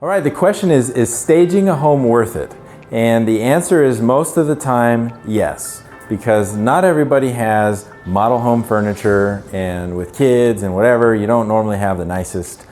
All right, the question is staging a home worth it? And the answer is most of the time, yes. Because not everybody has model home furniture, and with kids and whatever, you don't normally have the nicest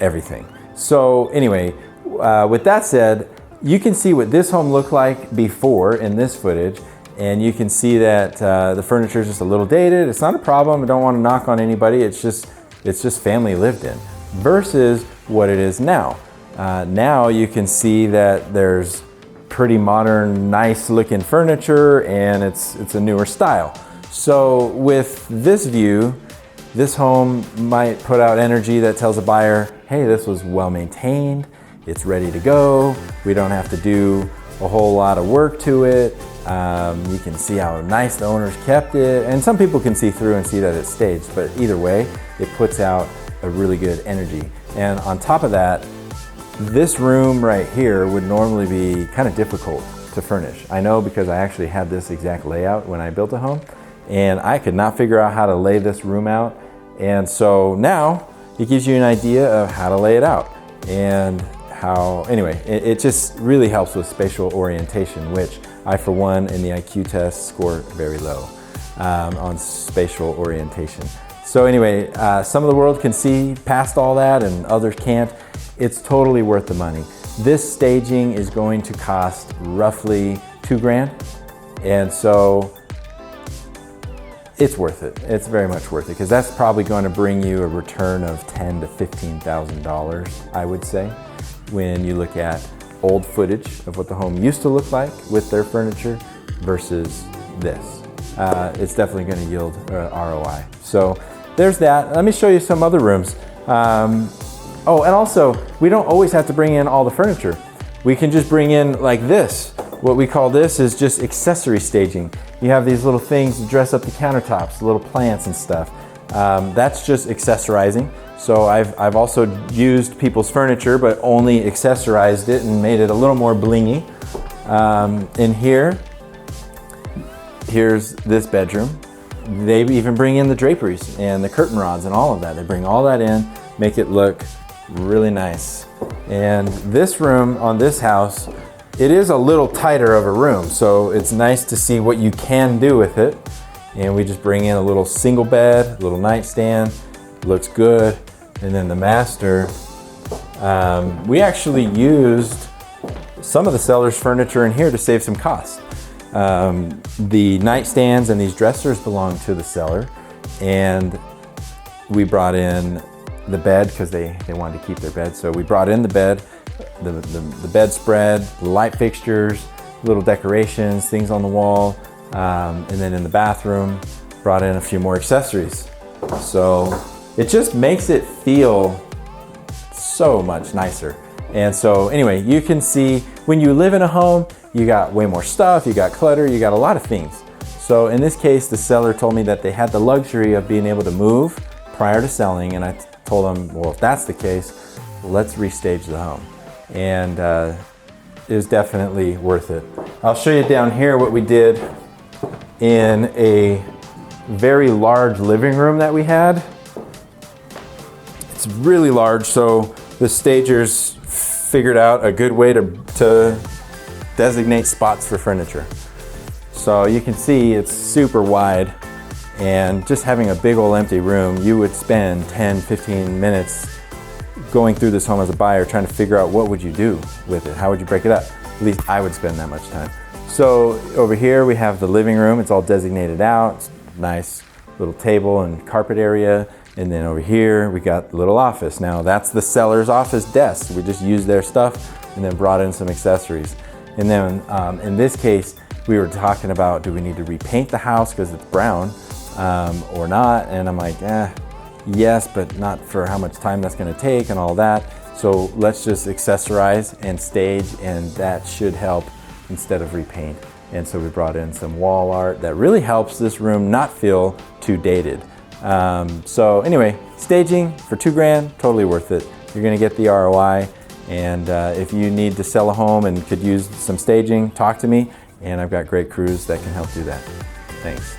everything. So anyway, with that said, you can see what this home looked like before in this footage, and you can see that the furniture is just a little dated. It's not a problem. I don't want to knock on anybody. It's just family lived in versus what it is now. Now you can see that there's pretty modern, nice looking furniture, and it's a newer style. So with this view, this home might put out energy that tells a buyer, hey, this was well maintained, it's ready to go, we don't have to do a whole lot of work to it. You can see how nice the owners kept it, and some people can see through and see that it's staged, but either way, it puts out a really good energy. And on top of that, this room right here would normally be kind of difficult to furnish. I know because I actually had this exact layout when I built a home, and I could not figure out how to lay this room out. And so now it gives you an idea of how to lay it out and how, anyway, it just really helps with spatial orientation, which I, for one, in the IQ test score very low on spatial orientation. So anyway, some of the world can see past all that and others can't. It's totally worth the money. This staging is going to cost roughly $2 grand. And so it's worth it. It's very much worth it, because that's probably going to bring you a return of $10,000 to $15,000, I would say, when you look at old footage of what the home used to look like with their furniture versus this. It's definitely going to yield ROI. So there's that. Let me show you some other rooms. Oh, and also, we don't always have to bring in all the furniture. We can just bring in like this. What we call this is just accessory staging. You have these little things to dress up the countertops, little plants and stuff. That's just accessorizing. So I've also used people's furniture, but only accessorized it and made it a little more blingy. In here, here's this bedroom. They even bring in the draperies and the curtain rods and all of that. They bring all that in, make it look really nice. And this room on this house, it is a little tighter of a room, so it's nice to see what you can do with it. And we just bring in a little single bed, a little nightstand, looks good. And then the master, we actually used some of the seller's furniture in here to save some cost. The nightstands and these dressers belong to the seller, and we brought in the bed because they wanted to keep their bed. So we brought in the bed, the bedspread, the light fixtures, little decorations, things on the wall, and then in the bathroom, brought in a few more accessories. So it just makes it feel so much nicer. And so anyway, you can see when you live in a home, you got way more stuff, you got clutter, you got a lot of things. So in this case, the seller told me that they had the luxury of being able to move prior to selling, and I told them, well, if that's the case, let's restage the home. And it was definitely worth it. I'll show you down here what we did in a very large living room that we had. It's really large, so the stagers figured out a good way to designate spots for furniture. So you can see it's super wide, and just having a big old empty room, you would spend 10, 15 minutes going through this home as a buyer trying to figure out what would you do with it, how would you break it up. At least I would spend that much time. So over here we have the living room. It's all designated out. It's a nice little table and carpet area. And then over here we got the little office. Now that's the seller's office desk. We just used their stuff and then brought in some accessories. And then in this case, we were talking about, do we need to repaint the house because it's brown or not? And I'm like, yes, but not for how much time that's gonna take and all that. So let's just accessorize and stage, and that should help instead of repaint. And so we brought in some wall art that really helps this room not feel too dated. So anyway, staging for $2 grand, totally worth it. You're gonna get the ROI. And if you need to sell a home and could use some staging, talk to me. And I've got great crews that can help do that. Thanks.